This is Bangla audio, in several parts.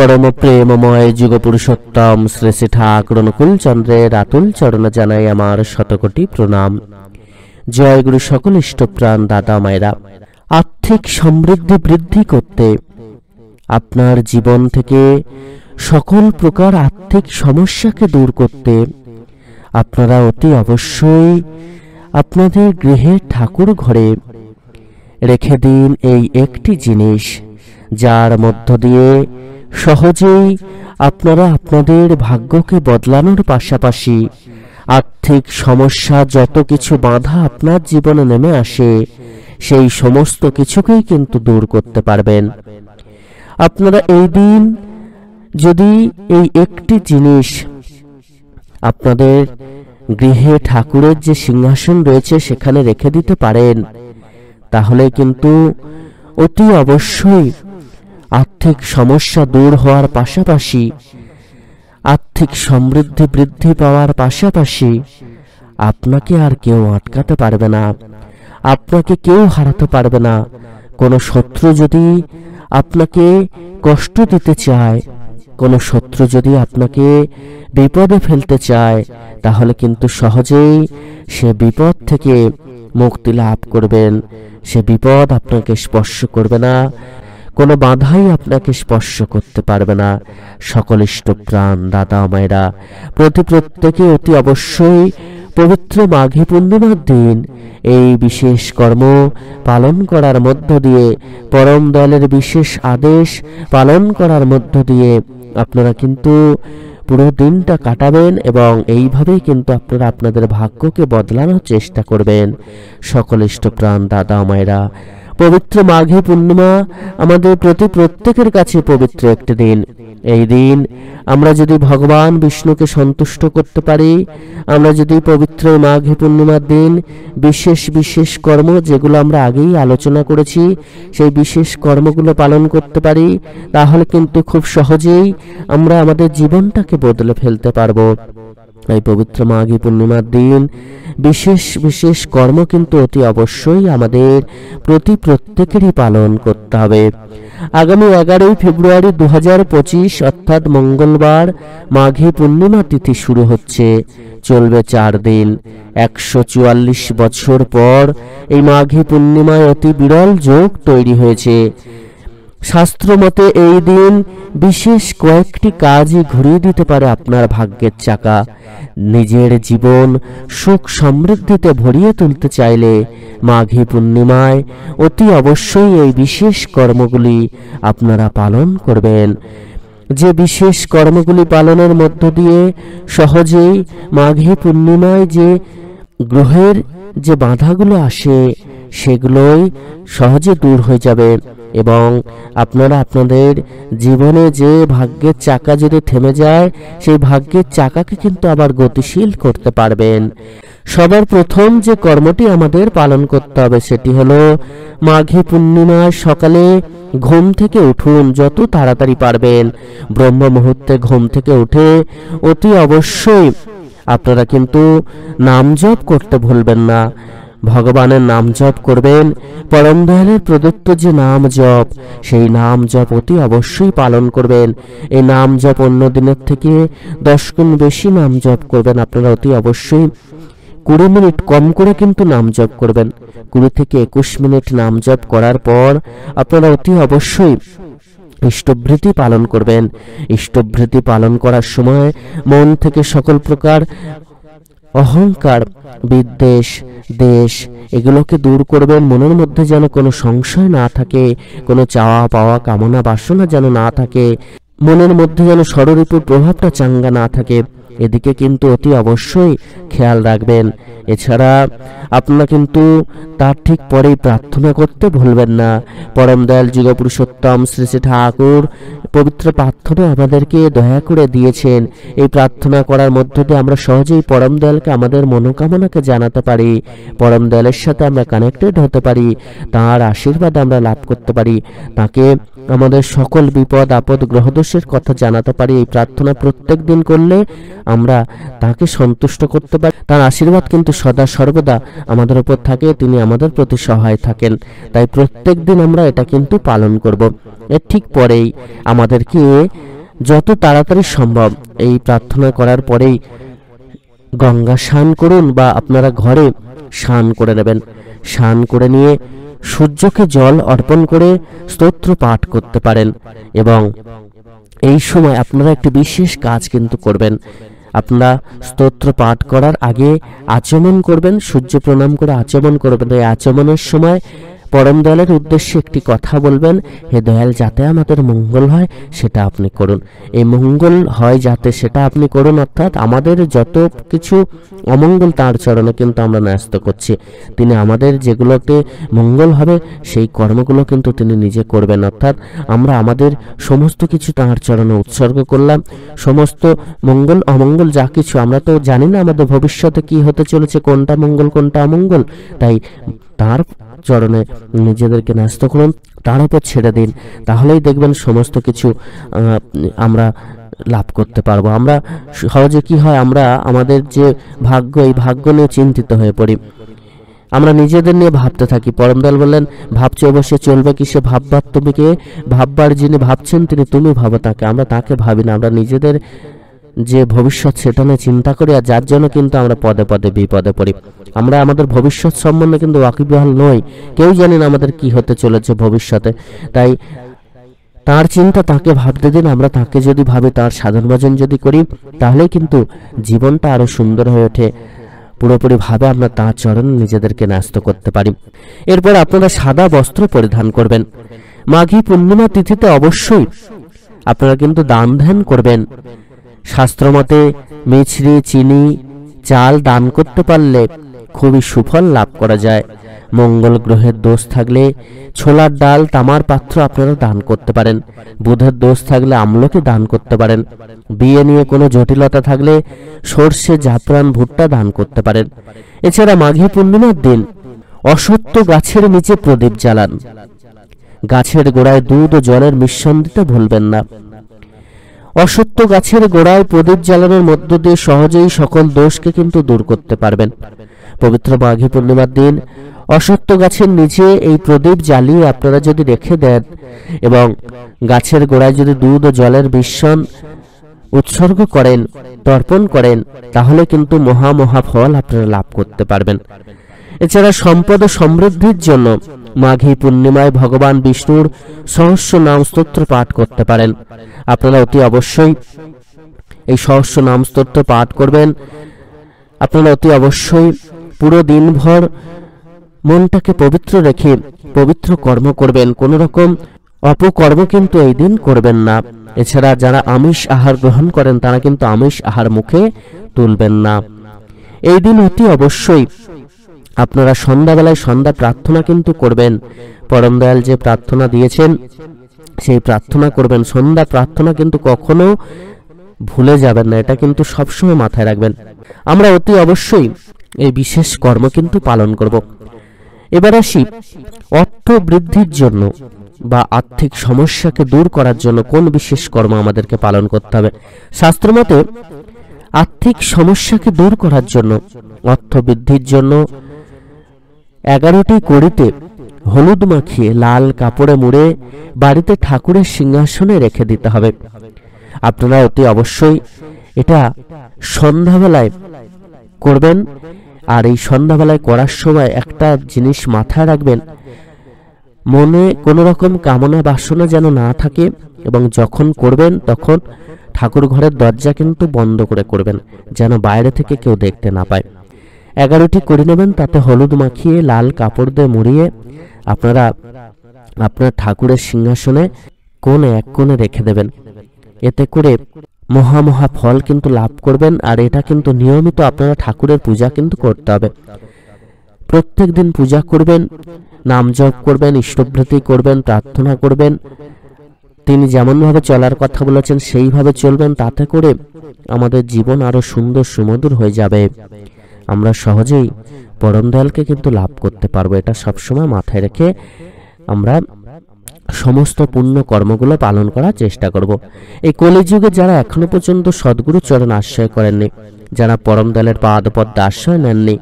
परम प्रेममय जुग पुरुषोत्तम श्री श्री ठाकुर अनुकूल चंद्रेर आतुल चरण जानाई आमार शतकोटी प्रणाम। जय गुरु सकल इष्टप्राण दादा मायेरा। आर्थिक समृद्धि बृद्धि करते आपनार जीवन थेके सकल प्रकार आर्थिक समस्या के दूर करते आपनारा अति अवश्यई आपनादेर गृहे ठाकुर घरे रेखे दिन एई एकटी जिनिस जार मध्य दिए सहजेई आपनारा आपनादेर भाग्यके बदलानोर पाशापाशी आर्थिक समस्या जत किछु बाधा आपनार जीवने नेमे आसे सेई समस्त किछुकेई किन्तु दूर करते पारबेन। आपनारा एई दिन यदि एई एकटी जिनिस आपनादेर गृहे ठाकुरेर जे सिंहासन रयेछे सेखाने रेखे दिते पारेन ताहले किन्तु अति अवश्यई आर्थिक समस्या दूर होवार पाशापाशी आर्थिक समृद्धि बृद्धि पावार पाशापाशी आपनाके आर केउ आटकाते पारबे ना, आपनाके केउ हाराते पारबे ना। कोनो शत्रु यदि आपनाके कष्ट दिते चाय, कोनो शत्रु यदि आपनाके विपदे फेलते चाय ताहले किन्तु सहजेई से विपद थेके मुक्ति लाभ करबेन। से विपद आपनाके स्पर्श करबे ना, कोनो बाधाई आपनाके स्पर्श करते पारबे ना। सकल इष्टप्राण दादा मायेरा प्रत्येके अति अवश्यई पवित्र माघी पूर्णिमार दिन এই বিশেষ কর্ম পালন করার মধ্য দিয়ে পরম দয়ালের বিশেষ আদেশ পালন করার মধ্য দিয়ে আপনারা কিন্তু পুরো দিনটা কাটাবেন এবং এইভাবেই কিন্তু আপনারা আপনাদের ভাগ্যকে বদলানোর চেষ্টা করবেন। সকল ইষ্টপ্রাণ দাদা মায়েরা পবিত্র মাঘী পূর্ণিমা আমাদের প্রত্যেকের কাছে পবিত্র একটি দিন। এই দিন আমরা যদি ভগবান বিষ্ণুকে সন্তুষ্ট করতে পারি, আমরা যদি পবিত্র মাঘী পূর্ণিমার দিন বিশেষ বিশেষ কর্ম যেগুলো আমরা আগেই আলোচনা করেছি সেই বিশেষ কর্মগুলো পালন করতে পারি তাহলে কিন্তু খুব সহজেই আমরা আমাদের জীবনটাকে বদলে ফেলতে পারবো। এই পবিত্র মাঘী পূর্ণিমার দিন বিশেষ বিশেষ কর্ম কিন্তু অতি অবশ্যই আমাদের প্রত্যেকেরই পালন করতে হবে। আগামী 11 ফেব্রুয়ারি 2025 অর্থাৎ মঙ্গলবার মাঘী পূর্ণিমা তিথি শুরু হচ্ছে, চলবে 4 দিন। 144 বছর পর এই মাঘী পূর্ণিমায় অতি বিরল যোগ তৈরি হয়েছে। শাস্ত্র মতে এই দিন বিশেষ কয়েকটি কাজই ঘুরিয়ে দিতে পারে আপনার ভাগ্যের চাকা। নিজের জীবন সুখ সমৃদ্ধিতে ভরিয়ে তুলতে চাইলে মাঘী পূর্ণিমায় অতি অবশ্যই এই বিশেষ কর্মগুলি আপনারা পালন করবেন। যে বিশেষ কর্মগুলি পালনের মধ্য দিয়ে সহজেই মাঘী পূর্ণিমায় যে গ্রহের যে বাধাগুলো আসে সেগুলোই সহজে দূর হয়ে যাবে এবং আপনারা আপনাদের জীবনে যে ভাগ্যের চাকা যদি থেমে যায় সেই ভাগ্যের চাকাকে কিন্তু আবার গতিশীল করতে পারবেন। সবার প্রথম যে কর্মটি আমাদের পালন করতে হবে সেটি হলো মাঘী পূর্ণিমার সকালে ঘুম থেকে উঠুন, যত তাড়াতাড়ি পারবেন ব্রহ্ম মুহূর্তে ঘুম থেকে উঠে অতি অবশ্যই আপনারা কিন্তু নাম জপ করতে ভুলবেন না। ভগবানের নাম জপ করবেন। পরম দয়ালের প্রদত্ত যে নাম জপ সেই নাম জপ অতি অবশ্যই পালন করবেন। এই নাম জপ অন্য দিনের থেকে 10 গুণ বেশি নাম জপ করবেন। আপনারা অতি অবশ্যই 20 মিনিট কম করে কিন্তু নাম জপ করবেন। 20 থেকে 21 মিনিট নাম জপ করার পর আপনারা অতি অবশ্যই ইষ্টভৃতি পালন করবেন। ইষ্টভৃতি পালন করার সময় মন থেকে সকল প্রকার অহংকার বিদ্বেষ দেশ এগুলোকে দূর করবেন। মনের মধ্যে যেন কোনো সংশয় না থাকে, কোনো চাওয়া পাওয়া কামনা বাসনা যেন না থাকে, মনের মধ্যে যেন ষড়রিপুর প্রভাবটা চাঙ্গা না থাকে, এদিকে কিন্তু অতি অবশ্যই খেয়াল রাখবেন। এছাড়া আপনারা কিন্তু তার ঠিক পরেই প্রার্থনা করতে ভুলবেন না। পরম দয়াল যুগ পুরুষোত্তম শ্রী শ্রী ঠাকুর পবিত্র প্রার্থনা আমাদেরকে দয়া করে দিয়েছেন। এই প্রার্থনা করার মধ্য দিয়ে আমরা সহজেই পরম দয়ালকে আমাদের মনোকামনাকে জানাতে পারি, পরম দয়ালের সাথে আমরা কানেক্টেড হতে পারি, তাঁর আশীর্বাদ আমরা লাভ করতে পারি, তাকে আমাদের সকল বিপদ আপদ গ্রহদোষের কথা জানাতে পারি। এই প্রার্থনা প্রত্যেক দিন করলে আমরা তাকে সন্তুষ্ট করতে পারি। তার আশীর্বাদ কিন্তু সদা সর্বদা আমাদের উপর থাকে, তিনি আমাদের প্রতি সহায় থাকেন। তাই প্রত্যেক দিন আমরা এটা কিন্তু পালন করব। এর ঠিক পরেই আমাদেরকে যত তাড়াতাড়ি সম্ভব এই প্রার্থনা করার পরেই গঙ্গা স্নান করুন, বা আপনারা ঘরে স্নান করে নেবেন। স্নান করে নিয়ে সূর্যকে জল অর্পণ করে স্তোত্র পাঠ করতে পারেন। এবং এই সময় আপনারা একটি বিশেষ কাজ কিন্তু করবেন। আপনারা স্তোত্র পাঠ করার আগে আচমন করবেন, সূর্য প্রণাম করে আচমন করবেন। এই আচমনের সময় পরম দয়ালের উদ্দেশ্যে একটি কথা বলবেন, হে দয়াল, যাতে আমাদের মঙ্গল হয় সেটা আপনি করুন। এই মঙ্গল হয় যাতে সেটা আপনি করুন, অর্থাৎ আমাদের যত কিছু অমঙ্গল তাঁর চরণে কিন্তু আমরা ন্যস্ত করছি। তিনি আমাদের যেগুলোতে মঙ্গল হবে সেই কর্মগুলো কিন্তু তিনি নিজে করবেন। অর্থাৎ আমরা আমাদের সমস্ত কিছু তাঁর চরণে উৎসর্গ করলাম। সমস্ত মঙ্গল অমঙ্গল যা কিছু, আমরা তো জানি না আমাদের ভবিষ্যতে কি হতে চলেছে, কোনটা মঙ্গল কোনটা অমঙ্গল। তাই তাঁর চরণে নিজেদেরকে ন্যস্ত করুন, তার উপর ছেড়ে দিন। তাহলেই দেখবেন সমস্ত কিছু আমরা লাভ করতে পারবো। আমরা সহজে কি হয়, আমরা আমাদের যে ভাগ্য, এই ভাগ্য নিয়ে চিন্তিত হয়ে পড়ি। আমরা নিজেদের নিয়ে ভাবতে থাকি। পরমদয়াল বললেন, ভাবছে অবশ্যই চলবে কি, সে ভাববার তুমি কে? ভাববার যিনি ভাবছেন তিনি, তুমি ভাবো তাকে। আমরা তাকে ভাবি না, আমরা নিজেদের যে ভবিষ্যৎ সেটা নিয়ে চিন্তা করি, আর যার জন্য কিন্তু আমরা পদে পদে বিপদে পড়ি। আমরা আমাদের ভবিষ্যৎ সম্বন্ধে কিন্তু ওয়াকিবহাল নই, কেউ জানি না আমাদের কি হতে চলেছে ভবিষ্যতে। তাই তার চিন্তা তাকে ভাবতে দিন। আমরা তাকে যদি ভাবি, তার সাধন ভজন যদি করি, তাহলে কিন্তু জীবনটা আরো সুন্দর হয়ে ওঠে। পুরোপুরি ভাবে আমরা তাঁর চরণে নিজেদেরকে ন্যস্ত করতে পারি। এরপর আপনারা সাদা বস্ত্র পরিধান করবেন। মাঘী পূর্ণিমা তিথিতে অবশ্যই আপনারা কিন্তু দান ধ্যান করবেন। শাস্ত্রমতে মিছরি, চিনি, চাল দান করতে পারলে খুবই সুফল লাভ করা যায়। মঙ্গল গ্রহের দোষ থাকলে ছোলার ডাল, তামার পাত্র আপনারা দান করতে পারেন। বুধের দোষ থাকলে আমলকি দান করতে পারেন। বিয়ে নিয়ে কোনো জটিলতা থাকলে সর্ষে, জাফরান, ভুট্টা দান করতে পারেন। এছাড়া মাঘী পূর্ণিমার দিন অশ্বত্থ গাছের নিচে প্রদীপ জ্বালান। গাছের গোড়ায় দুধ ও জলের মিশ্রণ দিতে ভুলবেন না। অশ্বত্থ গাছের গোড়ায় প্রদীপ জ্বালানোর মধ্য দিয়ে সহজেই সকল দোষকে কিন্তু দূর করতে পারবেন। পবিত্র মাঘী পূর্ণিমার দিন অশ্বত্থ গাছের নিচে এই প্রদীপ জ্বালিয়ে আপনারা যদি রেখে দেন এবং গাছের গোড়ায় যদি দুধ ও জলের মিশ্রণ উৎসর্গ করেন, তর্পণ করেন, তাহলে কিন্তু মহা ফল আপনারা লাভ করতে পারবেন। এছাড়া সম্পদ ও সমৃদ্ধির জন্য মাঘী পূর্ণিমায় ভগবান বিষ্ণুর সহস্র নাম স্তোত্র পাঠ করতে পারেন। আপনারা অতি অবশ্যই এই সহস্র নাম স্তোত্র পাঠ করবেন। আপনারা অতি অবশ্যই পুরো দিনভর মনটাকে পবিত্র রেখে পবিত্র কর্ম করবেন। কোন রকম অপকর্ম কিন্তু এই দিন করবেন না। এছাড়া যারা আমিষ আহার গ্রহণ করেন তারা কিন্তু আমিষ আহার মুখে তুলবেন না। এই দিন অতি অবশ্যই আপনারা সন্ধ্যাবেলায় সন্ধ্যা প্রার্থনা কিন্তু করবেন। পরম দয়াল যে প্রার্থনা দিয়েছেন সেই প্রার্থনা করবেন। সন্ধ্যা প্রার্থনা কিন্তু কখনো ভুলে যাবেন না, এটা কিন্তু সবসময় মাথায় রাখবেন। আমরা অতি অবশ্যই এই বিশেষ কর্ম কিন্তু পালন করব। এবার আসি অর্থ বৃদ্ধির জন্য বা আর্থিক সমস্যাকে দূর করার জন্য কোন বিশেষ কর্ম আমাদেরকে পালন করতে হবে। শাস্ত্রমতে আর্থিক সমস্যাকে দূর করার জন্য, অর্থ বৃদ্ধির জন্য 11টি কড়িতে হলুদ মাখিয়ে লাল কাপড়ে মুড়ে বাড়িতে ঠাকুরের সিংহাসনে রেখে দিতে হবে। আপনারা অতি অবশ্যই এটা সন্ধ্যাবেলায় করবেন। আর এই সন্ধ্যাবেলায় করার সময় একটা জিনিস মাথায় রাখবেন, মনে কোনো রকম কামনা বাসনা যেন না থাকে, এবং যখন করবেন তখন ঠাকুর ঘরের দরজা কিন্তু বন্ধ করে করবেন, যেন বাইরে থেকে কেউ দেখতে না পায়। 11টি করে নেবেন, তাতে হলুদ মাখিয়ে লাল কাপড় দিয়ে মুড়িয়ে আপনারা আপনার ঠাকুরের সিংহাসনে এক কোণে রেখে দেবেন। এতে করে মহা ফল কিন্তু লাভ করবেন। আর এটা কিন্তু নিয়মিত আপনারা ঠাকুরের পূজা কিন্তু করতে হবে। প্রত্যেক দিন পূজা করবেন, নাম জপ করবেন, ইষ্টভৃতি করবেন, প্রার্থনা করবেন। তিনি যেমনভাবে চলার কথা বলেছেন সেইভাবে চলবেন। তাতে করে আমাদের জীবন আরো সুন্দর সুমধুর হয়ে যাবে। আমরা সহজেই পরম দয়ালকে কিন্তু লাভ করতে পারবো। এটা সবসময় মাথায় রেখে আমরা সমস্ত পুণ্য কর্মগুলো পালন করার চেষ্টা করব। এই কলিযুগে যারা এখনো পর্যন্ত সদ্গুরু চরণ আশ্রয় করেননি, যারা পরম দয়ালের পাদপদ্মে আশ্রয় নেননি,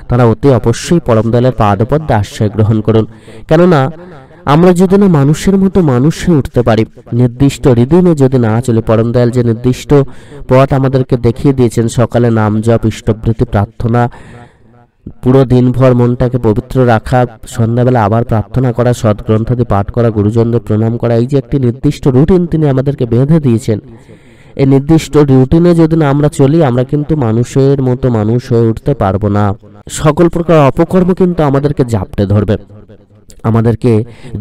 তারা অতি অবশ্যই পরম দয়ালের পাদপদ্মে আশ্রয় গ্রহণ করুন। কেননা আমরা যদি না মানুষের মতো মানুষ হয়ে উঠতে পারি, নির্দিষ্ট রিদিমে যদি না চলে, পরম দয়াল যে নির্দিষ্ট পথ আমাদেরকে দেখিয়ে দিয়েছেন, সকালে নাম জপ, ইষ্টবৃত্তি, প্রার্থনা, পুরো দিনভর মনটাকে পবিত্র রাখা, সন্ধ্যাবেলা আবার প্রার্থনা করা, সদ্গ্রন্থাদি পাঠ করা, গুরুজনদের প্রণাম করা, এই যে একটি নির্দিষ্ট রুটিন তিনি আমাদেরকে বেঁধে দিয়েছেন, এই নির্দিষ্ট রুটিনে যদি না আমরা চলি, আমরা কিন্তু মানুষের মতো মানুষ হয়ে উঠতে পারবো না। সকল প্রকার অপকর্ম কিন্তু আমাদেরকে জাপটে ধরবে, আমাদেরকে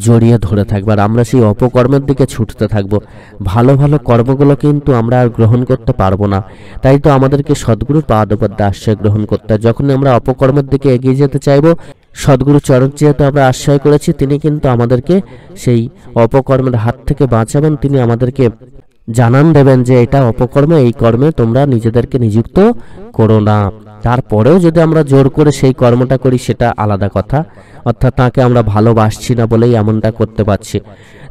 জড়িয়ে ধরে থাকবে, আর আমরা সেই অপকর্মের দিকে ছুটতে থাকবো। ভালো ভালো কর্মগুলো কিন্তু আমরা আর গ্রহণ করতে পারবো না। তাই তো আমাদেরকে সদ্গুরুর পাদপদ্মে আশ্রয় গ্রহণ করতে হয়। যখন আমরা অপকর্মের দিকে এগিয়ে যেতে চাইবো, সদ্গুরু চরণ যেহেতু আমরা আশ্রয় করেছি, তিনি কিন্তু আমাদেরকে সেই অপকর্মের হাত থেকে বাঁচাবেন। তিনি আমাদেরকে জানান দেবেন যে এটা অপকর্ম, এই কর্মে তোমরা নিজেদেরকে নিযুক্ত করো না। তারপরেও যদি আমরা জোর করে সেই কর্মটা করি, সেটা আলাদা কথা। অর্থাৎ তাকে আমরা ভালোবাসছি না বলেই এমনটা করতে পারছি।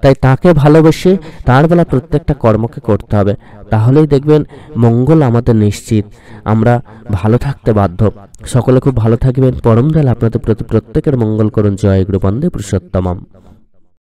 তাই তাকে ভালোবেসে তার বেলা প্রত্যেকটা কর্মকে করতে হবে, তাহলেই দেখবেন মঙ্গল আমাদের নিশ্চিত, আমরা ভালো থাকতে বাধ্য। সকলে খুব ভালো থাকবেন। পরম দয়াল আপনাদের প্রতি প্রত্যেকের মঙ্গল করুন। জয় গুরু বন্দে পুরুষোত্তমম।